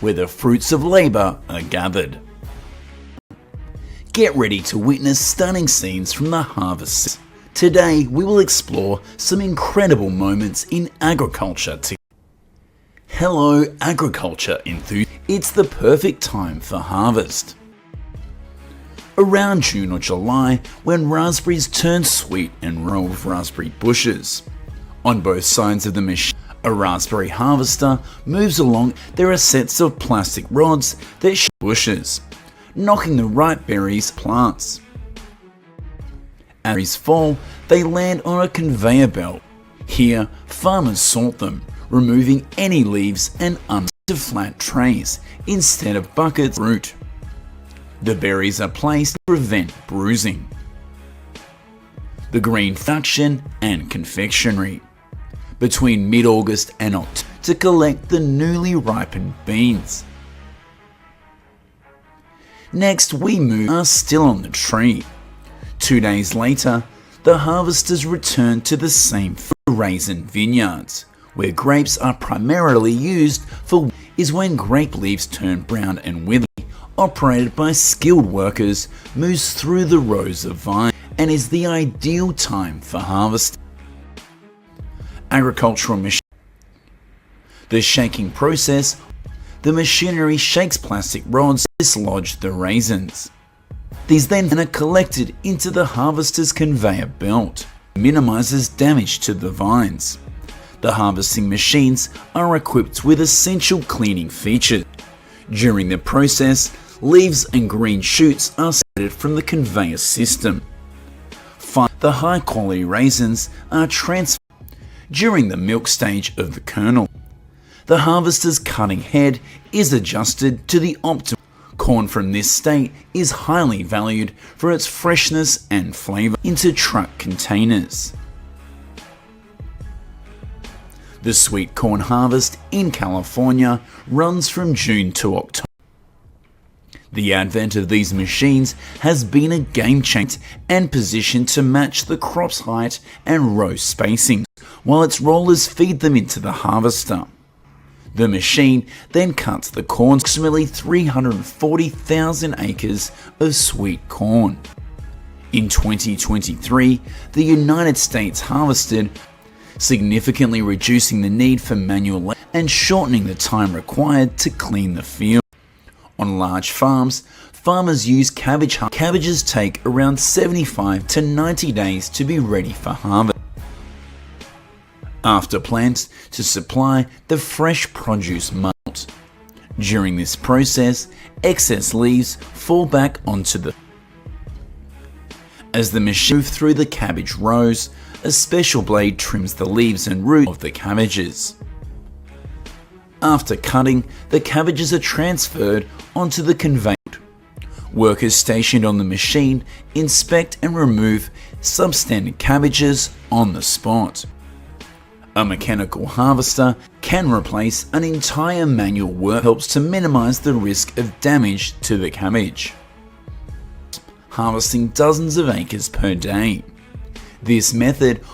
where the fruits of labour are gathered. Get ready to witness stunning scenes from the harvest. Today we will explore some incredible moments in agriculture. Hello agriculture enthusiasts, it's the perfect time for harvest. Around June or July, when raspberries turn sweet and row of raspberry bushes. On both sides of the machine, a raspberry harvester moves along. There are sets of plastic rods that shape bushes, knocking the ripe berries plants. As berries fall, they land on a conveyor belt. Here, farmers sort them, removing any leaves and into flat trays instead of buckets of fruit. The berries are placed to prevent bruising. The green production and confectionery. Between mid-August and October to collect the newly ripened beans. Next we are still on the tree. 2 days later, the harvesters return to the same raisin vineyards, where grapes are primarily used for is when grape leaves turn brown and wither. Operated by skilled workers, moves through the rows of vines and is the ideal time for harvest. Agricultural machine. The shaking process. The machinery shakes plastic rods to dislodge the raisins. These then are collected into the harvester's conveyor belt. Minimizes damage to the vines. The harvesting machines are equipped with essential cleaning features. During the process, leaves and green shoots are separated from the conveyor system. The high quality raisins are transferred during the milk stage of the kernel. The harvester's cutting head is adjusted to the optimal. Corn from this state is highly valued for its freshness and flavor into truck containers. The sweet corn harvest in California runs from June to October. The advent of these machines has been a game changer and positioned to match the crop's height and row spacing, while its rollers feed them into the harvester. The machine then cuts the corn, approximately 340,000 acres of sweet corn. In 2023, the United States harvested, significantly reducing the need for manual labor and shortening the time required to clean the field. On large farms, farmers use cabbage. Cabbages take around 75 to 90 days to be ready for harvest. After plants to supply the fresh produce malt. During this process, excess leaves fall back onto the. As the machine moves through the cabbage rows, a special blade trims the leaves and roots of the cabbages. After cutting, the cabbages are transferred onto the conveyor. Workers stationed on the machine inspect and remove substandard cabbages on the spot. A mechanical harvester can replace an entire manual work, helps to minimize the risk of damage to the cabbage. Harvesting dozens of acres per day. This method,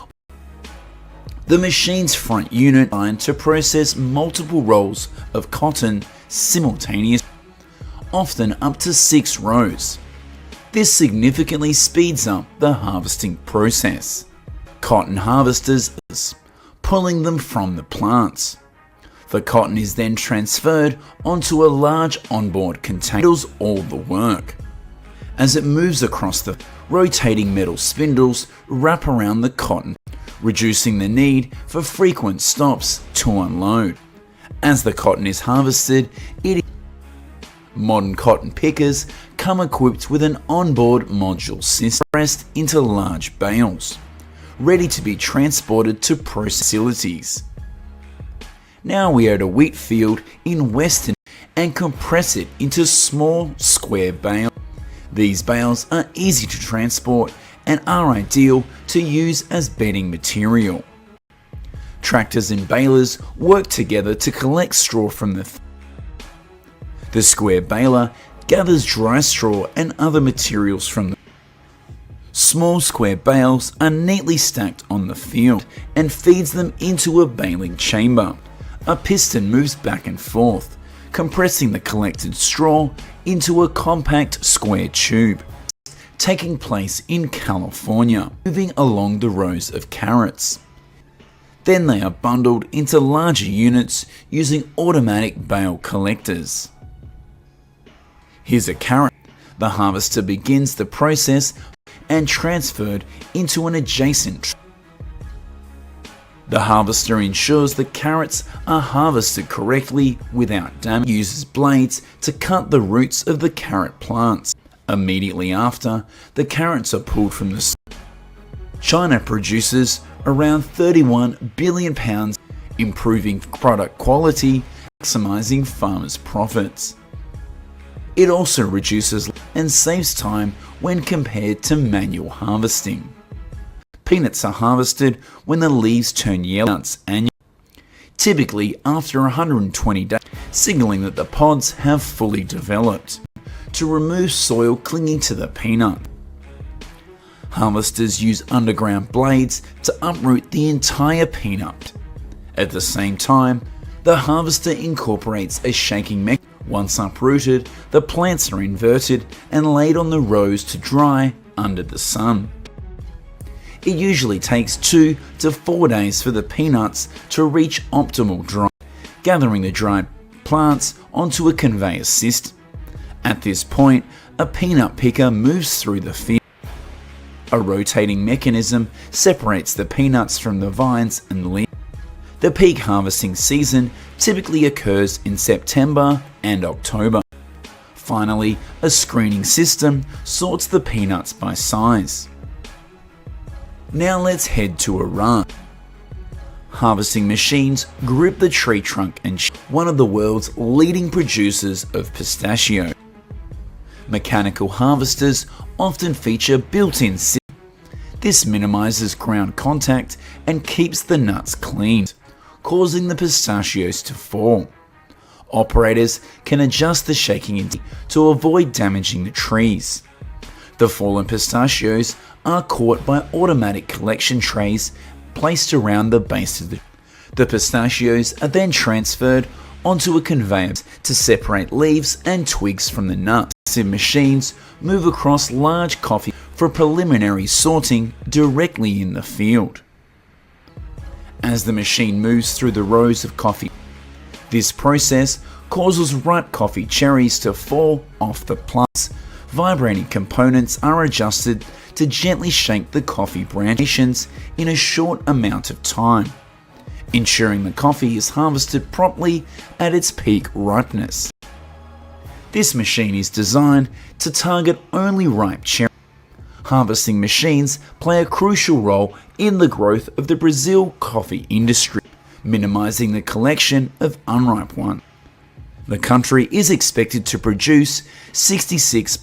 the machine's front unit designed to process multiple rolls of cotton simultaneously, often up to 6 rows. This significantly speeds up the harvesting process. Cotton harvesters pulling them from the plants. The cotton is then transferred onto a large onboard container that does all the work. As it moves across, the rotating metal spindles wrap around the cotton, reducing the need for frequent stops to unload. As the cotton is harvested, modern cotton pickers come equipped with an onboard module system pressed into large bales, ready to be transported to process facilities. Now we are at a wheat field in Western and compress it into small square bales. These bales are easy to transport and are ideal to use as bedding material. Tractors and balers work together to collect straw from the square baler gathers dry straw and other materials from the small square bales are neatly stacked on the field and feeds them into a baling chamber. A piston moves back and forth, compressing the collected straw into a compact square tube, taking place in California, moving along the rows of carrots. Then they are bundled into larger units using automatic bale collectors. Here's a carrot. The harvester begins the process and transferred into an adjacent. The harvester ensures the carrots are harvested correctly without damage. Uses blades to cut the roots of the carrot plants. Immediately after, the carrots are pulled from the soil. China produces around 31 billion pounds, improving product quality, maximizing farmers' profits. It also reduces and saves time when compared to manual harvesting. Peanuts are harvested when the leaves turn yellow annually, typically after 120 days, signaling that the pods have fully developed, to remove soil clinging to the peanut. Harvesters use underground blades to uproot the entire peanut. At the same time, the harvester incorporates a shaking mechanism. Once uprooted, the plants are inverted and laid on the rows to dry under the sun. It usually takes 2 to 4 days for the peanuts to reach optimal dry, gathering the dried plants onto a conveyor system. At this point, a peanut picker moves through the field. A rotating mechanism separates the peanuts from the vines and leaves. The peak harvesting season typically occurs in September and October. Finally, a screening system sorts the peanuts by size. Now let's head to Iran. Harvesting machines grip the tree trunk and one of the world's leading producers of pistachio. Mechanical harvesters often feature built-in systems. This minimizes ground contact and keeps the nuts clean, causing the pistachios to fall. Operators can adjust the shaking to avoid damaging the trees. The fallen pistachios are caught by automatic collection trays placed around the base of the pistachios are then transferred onto a conveyor to separate leaves and twigs from the nuts. Machines move across large coffee for preliminary sorting directly in the field. As the machine moves through the rows of coffee, this process causes ripe coffee cherries to fall off the plants. Vibrating components are adjusted to gently shake the coffee branches in a short amount of time, ensuring the coffee is harvested properly at its peak ripeness. This machine is designed to target only ripe cherries. Harvesting machines play a crucial role in the growth of the Brazil coffee industry, minimizing the collection of unripe ones. The country is expected to produce 66,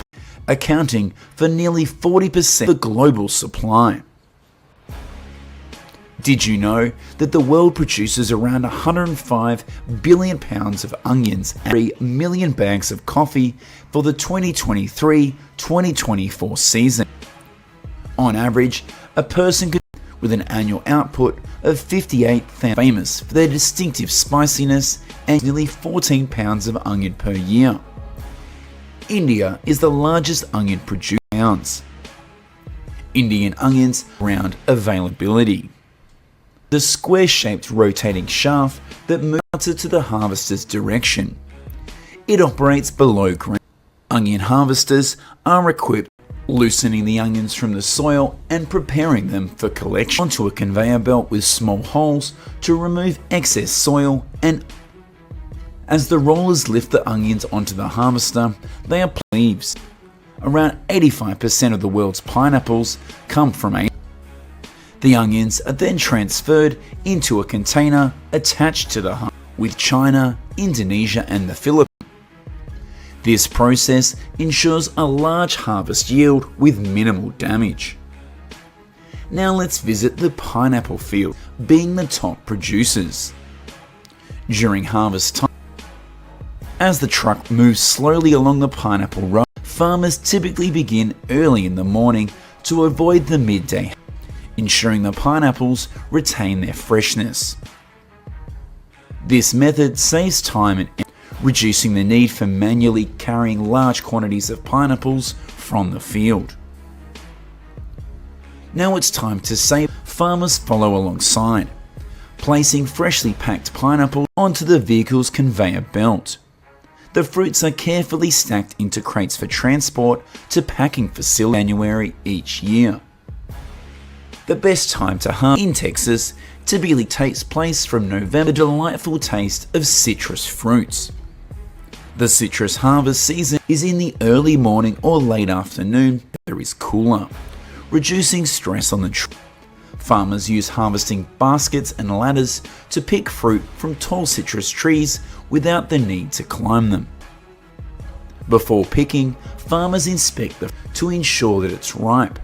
accounting for nearly 40% of the global supply. Did you know that the world produces around 105 billion pounds of onions and 3 million bags of coffee for the 2023-2024 season? On average, a person could with an annual output of 58,000, famous for their distinctive spiciness and nearly 14 pounds of onion per year. India is the largest onion producer. Indian onions round availability. The square-shaped rotating shaft that moves to the harvester's direction. It operates below ground. Onion harvesters are equipped loosening the onions from the soil and preparing them for collection onto a conveyor belt with small holes to remove excess soil, and as the rollers lift the onions onto the harvester, they are leaves. Around 85% of the world's pineapples come from Asia. The onions are then transferred into a container attached to the harvester with China, Indonesia and the Philippines. This process ensures a large harvest yield with minimal damage. Now let's visit the pineapple field, being the top producers. During harvest time, as the truck moves slowly along the pineapple row, farmers typically begin early in the morning to avoid the midday, ensuring the pineapples retain their freshness. This method saves time and reducing the need for manually carrying large quantities of pineapples from the field. Now it's time to save. Farmers follow alongside, placing freshly packed pineapples onto the vehicle's conveyor belt. The fruits are carefully stacked into crates for transport to packing facilities in January each year. The best time to harvest in Texas typically takes place from November. The delightful taste of citrus fruits. The citrus harvest season is in the early morning or late afternoon. The weather is cooler, reducing stress on the tree. Farmers use harvesting baskets and ladders to pick fruit from tall citrus trees without the need to climb them. Before picking, farmers inspect the fruit to ensure that it's ripe.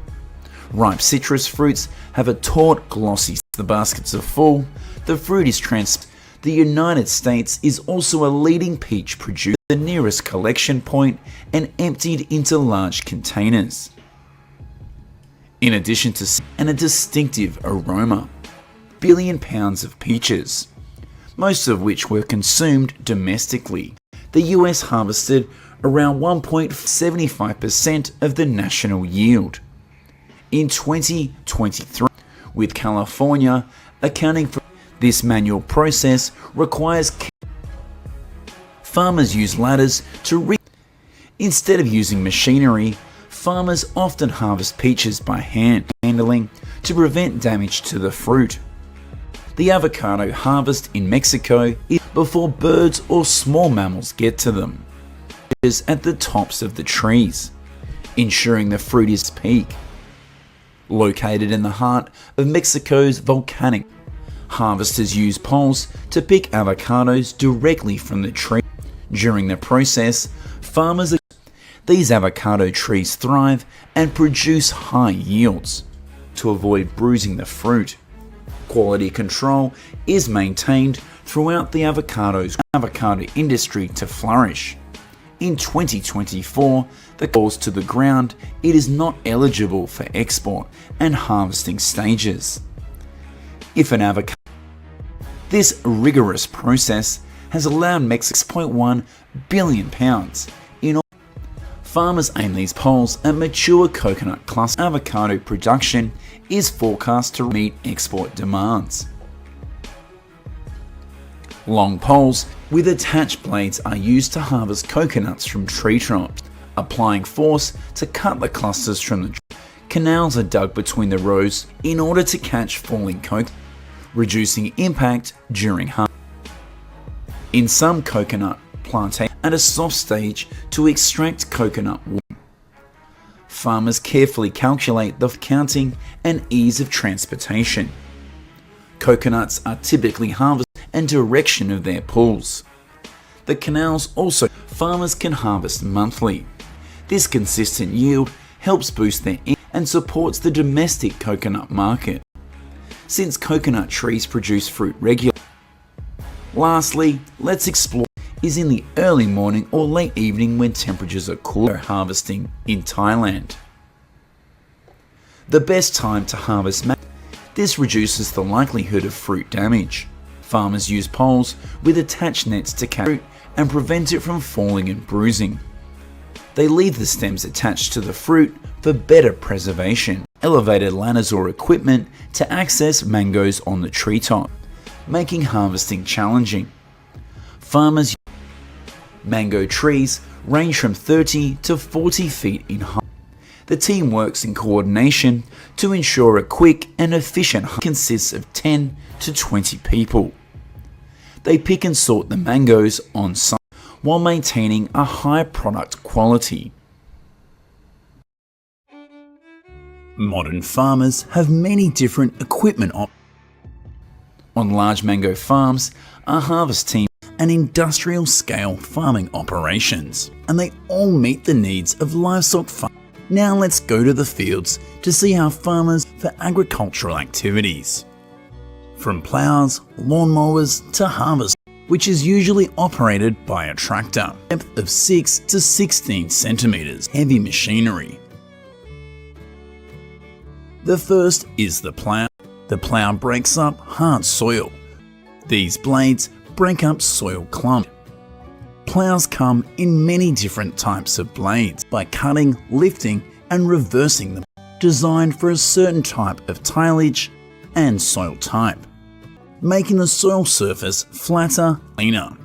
Ripe citrus fruits have a taut, glossy. The baskets are full, the fruit is transferred. The United States is also a leading peach producer, the nearest collection point, and emptied into large containers. In addition to a distinctive aroma, billion pounds of peaches, most of which were consumed domestically. The US harvested around 1.75% of the national yield in 2023, with California accounting for. This manual process requires farmers use ladders to instead of using machinery. Farmers often harvest peaches by hand handling to prevent damage to the fruit. The avocado harvest in Mexico is before birds or small mammals get to them. It is at the tops of the trees, ensuring the fruit is peak. Located in the heart of Mexico's volcanic, harvesters use poles to pick avocados directly from the tree. During the process, these avocado trees thrive and produce high yields. To avoid bruising the fruit, quality control is maintained throughout the avocado industry to flourish. In 2024, the falls to the ground, it is not eligible for export and harvesting stages. If an avocado, this rigorous process has allowed Mexico 6.1 billion pounds in all. Farmers aim these poles at mature coconut cluster. Avocado production is forecast to meet export demands. Long poles with attached blades are used to harvest coconuts from tree trunks, applying force to cut the clusters from the tree. Canals are dug between the rows in order to catch falling coconuts, reducing impact during harvest. In some coconut plantations, at a soft stage to extract coconut wood. Farmers carefully calculate the counting and ease of transportation. Coconuts are typically harvested and direction of their pulls. The canals also, farmers can harvest monthly. This consistent yield helps boost their income and supports the domestic coconut market, since coconut trees produce fruit regularly. Lastly, let's explore is in the early morning or late evening when temperatures are cooler. Harvesting in Thailand. The best time to harvest. This reduces the likelihood of fruit damage. Farmers use poles with attached nets to catch fruit and prevent it from falling and bruising. They leave the stems attached to the fruit for better preservation. Elevated ladders or equipment to access mangoes on the treetop, making harvesting challenging. Farmers mango trees range from 30 to 40 feet in height. The team works in coordination to ensure a quick and efficient harvest. Consists of 10 to 20 people. They pick and sort the mangoes on site while maintaining a high product quality. Modern farmers have many different equipment options. On large mango farms, a harvest team and industrial scale farming operations, and they all meet the needs of livestock farming. Now let's go to the fields to see how farmers for agricultural activities. From plows, lawnmowers to harvest, which is usually operated by a tractor, depth of 6 to 16 centimeters, heavy machinery. The first is the plow. The plow breaks up hard soil. These blades break up soil clumps. Plows come in many different types of blades by cutting, lifting and reversing them, designed for a certain type of tillage and soil type, making the soil surface flatter, cleaner.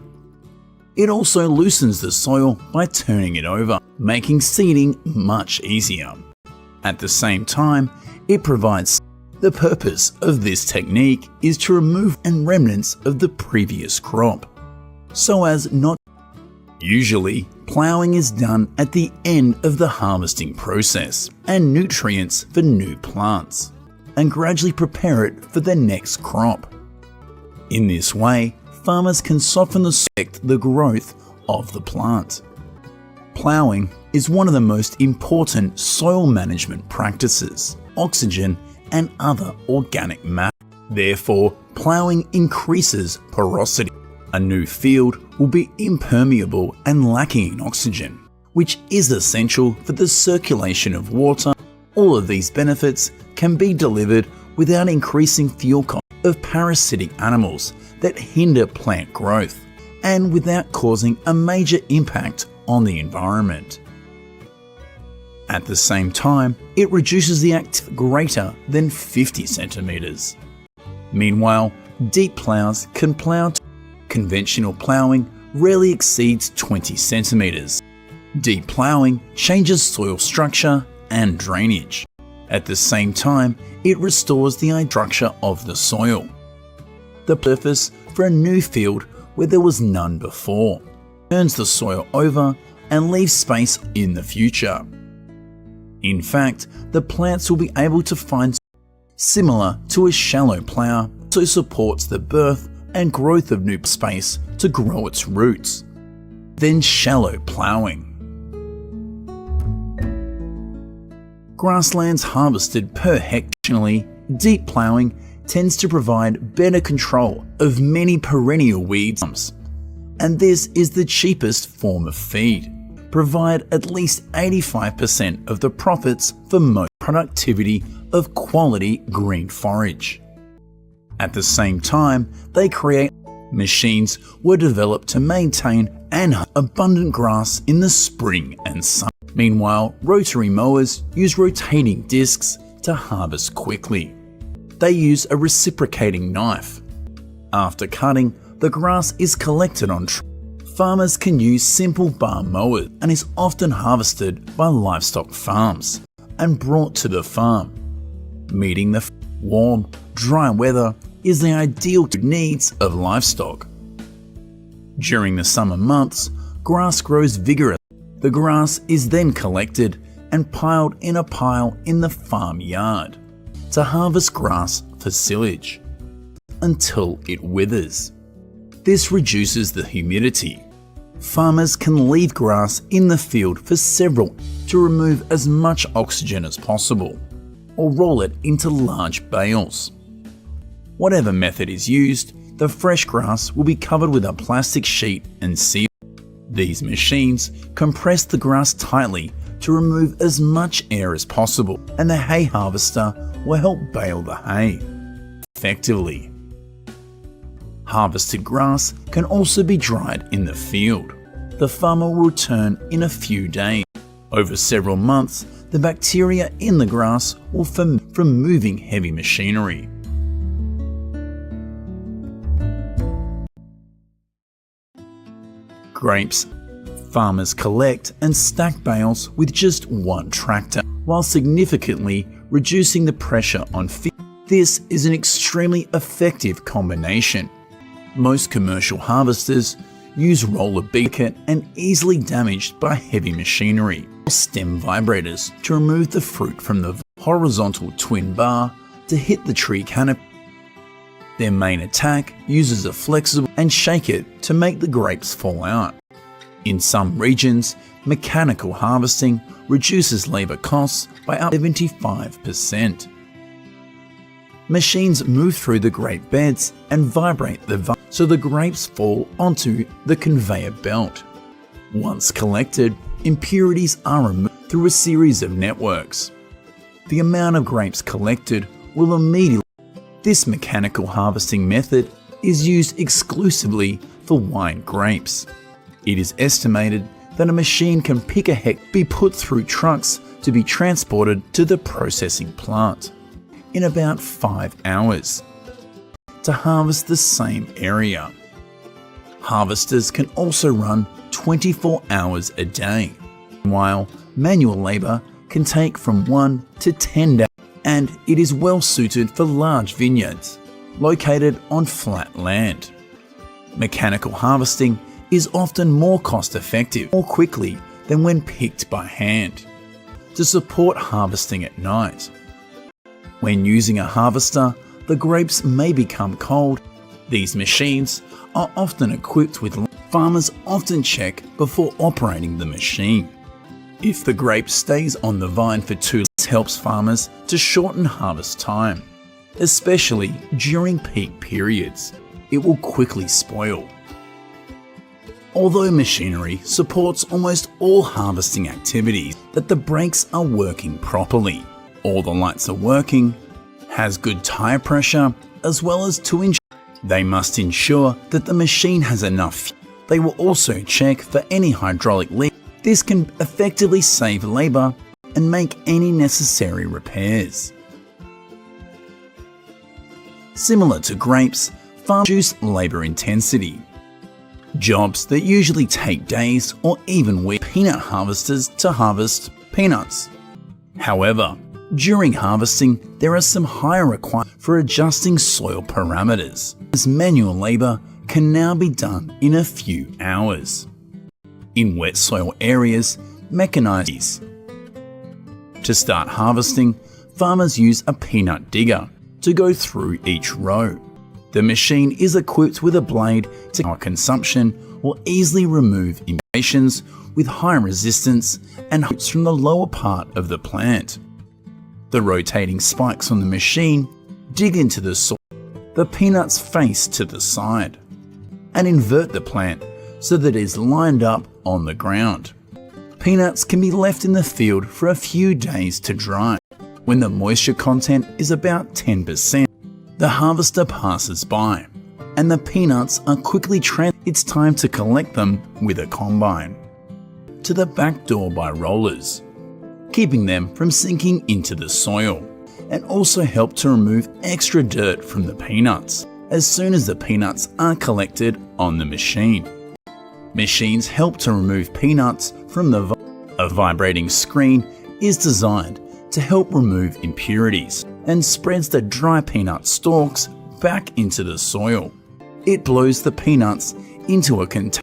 It also loosens the soil by turning it over, making seeding much easier. At the same time, it provides. The purpose of this technique is to remove any remnants of the previous crop, so as not. Usually, ploughing is done at the end of the harvesting process and nutrients for new plants, and gradually prepare it for the next crop. In this way, farmers can soften the growth of the plant. Ploughing is one of the most important soil management practices. Oxygen and other organic matter. Therefore, ploughing increases porosity. A new field will be impermeable and lacking in oxygen, which is essential for the circulation of water. All of these benefits can be delivered without increasing fuel costs of parasitic animals that hinder plant growth, and without causing a major impact on the environment. At the same time, it reduces the activity greater than 50 centimeters. Meanwhile, deep plows can plow. Conventional ploughing rarely exceeds 20 centimeters. Deep ploughing changes soil structure and drainage. At the same time, it restores the structure of the soil, the purpose for a new field where there was none before, turns the soil over and leaves space in the future. In fact, the plants will be able to find similar to a shallow plough, so supports the birth and growth of new space to grow its roots. Then shallow ploughing. Grasslands harvested per hectare. Deep ploughing tends to provide better control of many perennial weeds, and this is the cheapest form of feed. Provide at least 85% of the profits for most productivity of quality green forage. At the same time, they create machines were developed to maintain and abundant grass in the spring and summer. Meanwhile, rotary mowers use rotating discs to harvest quickly. They use a reciprocating knife. After cutting, the grass is collected on trees. Farmers can use simple bar mowers and is often harvested by livestock farms and brought to the farm. Meeting the warm, dry weather is the ideal needs of livestock. During the summer months, grass grows vigorously. The grass is then collected and piled in a pile in the farmyard to harvest grass for silage until it withers. This reduces the humidity. Farmers can leave grass in the field for several to remove as much oxygen as possible, or roll it into large bales. Whatever method is used, the fresh grass will be covered with a plastic sheet and sealed. These machines compress the grass tightly to remove as much air as possible, and the hay harvester will help bale the hay effectively. Harvested grass can also be dried in the field. The farmer will return in a few days. Over several months, the bacteria in the grass will ferment from moving heavy machinery. Grapes. Farmers collect and stack bales with just one tractor, while significantly reducing the pressure on fields. This is an extremely effective combination. Most commercial harvesters use roller beaker and easily damaged by heavy machinery, or stem vibrators to remove the fruit from the horizontal twin bar to hit the tree canopy. Their main attack uses a flexible and shake it to make the grapes fall out. In some regions, mechanical harvesting reduces labor costs by up to 75%. Machines move through the grape beds and vibrate so the grapes fall onto the conveyor belt. Once collected, impurities are removed through a series of networks. The amount of grapes collected will immediately. This mechanical harvesting method is used exclusively for wine grapes. It is estimated that a machine can pick a hectare, be put through trucks to be transported to the processing plant in about 5 hours to harvest the same area. Harvesters can also run 24 hours a day, while manual labour can take from 1 to 10 days, and it is well suited for large vineyards located on flat land. Mechanical harvesting is often more cost-effective, more quickly than when picked by hand, to support harvesting at night. When using a harvester, the grapes may become cold. These machines are often equipped with farmers often check before operating the machine. If the grape stays on the vine for too long, this helps farmers to shorten harvest time, especially during peak periods. It will quickly spoil. Although machinery supports almost all harvesting activities, that the brakes are working properly, all the lights are working, has good tire pressure, as well as to ensure they must ensure that the machine has enough fuel. They will also check for any hydraulic leak. This can effectively save labour and make any necessary repairs. Similar to grapes, farms reduce labour intensity. Jobs that usually take days or even weeks, peanut harvesters to harvest peanuts. However, during harvesting, there are some higher requirements for adjusting soil parameters, as manual labour can now be done in a few hours. In wet soil areas, mechanized. To start harvesting, farmers use a peanut digger to go through each row. The machine is equipped with a blade to our consumption will easily remove impatiens with high resistance and roots from the lower part of the plant. The rotating spikes on the machine dig into the soil. The peanuts face to the side and invert the plant so that it is lined up on the ground. Peanuts can be left in the field for a few days to dry. When the moisture content is about 10%, the harvester passes by, and the peanuts are quickly transferred. It's time to collect them with a combine to the back door by rollers, keeping them from sinking into the soil, and also help to remove extra dirt from the peanuts as soon as the peanuts are collected on the machine. Machines help to remove peanuts from the a vibrating screen is designed to help remove impurities and spreads the dry peanut stalks back into the soil. It blows the peanuts into a container.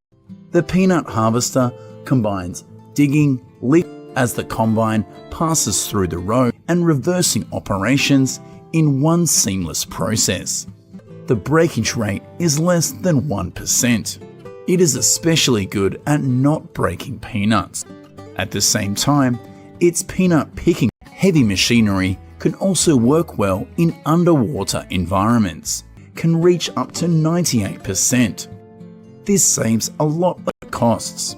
The peanut harvester combines digging, lifting as the combine passes through the row and reversing operations in one seamless process. The breakage rate is less than 1%. It is especially good at not breaking peanuts. At the same time, its peanut picking heavy machinery can also work well in underwater environments, can reach up to 98%. This saves a lot of costs.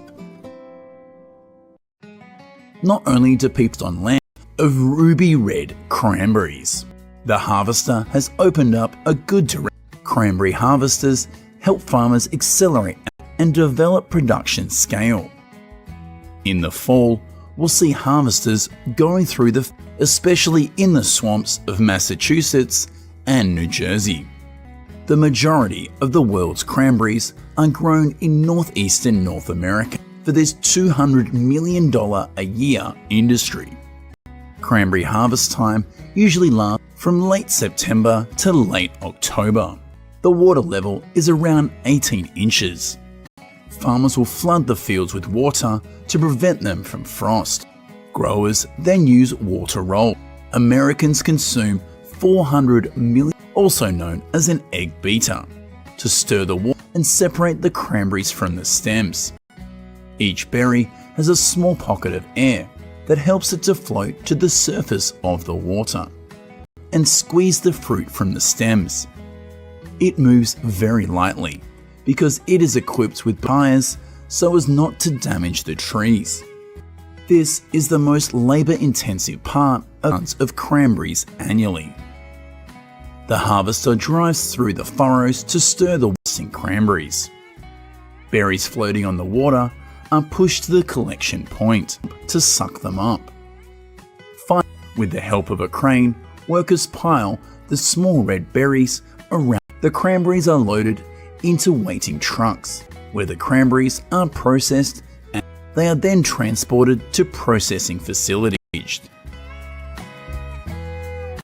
Not only do people on land of ruby red cranberries, the harvester has opened up a good direction. Cranberry harvesters help farmers accelerate and develop production scale. In the fall, we'll see harvesters going through especially in the swamps of Massachusetts and New Jersey. The majority of the world's cranberries are grown in northeastern North America for this $200 million a year industry. Cranberry harvest time usually lasts from late September to late October. The water level is around 18 inches. Farmers will flood the fields with water to prevent them from frost. Growers then use water roll. Americans consume 400 million, also known as an egg beater, to stir the water and separate the cranberries from the stems. Each berry has a small pocket of air that helps it to float to the surface of the water and squeeze the fruit from the stems. It moves very lightly because it is equipped with tires so as not to damage the trees. This is the most labour-intensive part of cranberries annually. The harvester drives through the furrows to stir the wasting cranberries. Berries floating on the water are pushed to the collection point to suck them up. Finally, with the help of a crane, workers pile the small red berries around. The cranberries are loaded into waiting trucks, where the cranberries are processed and they are then transported to processing facilities.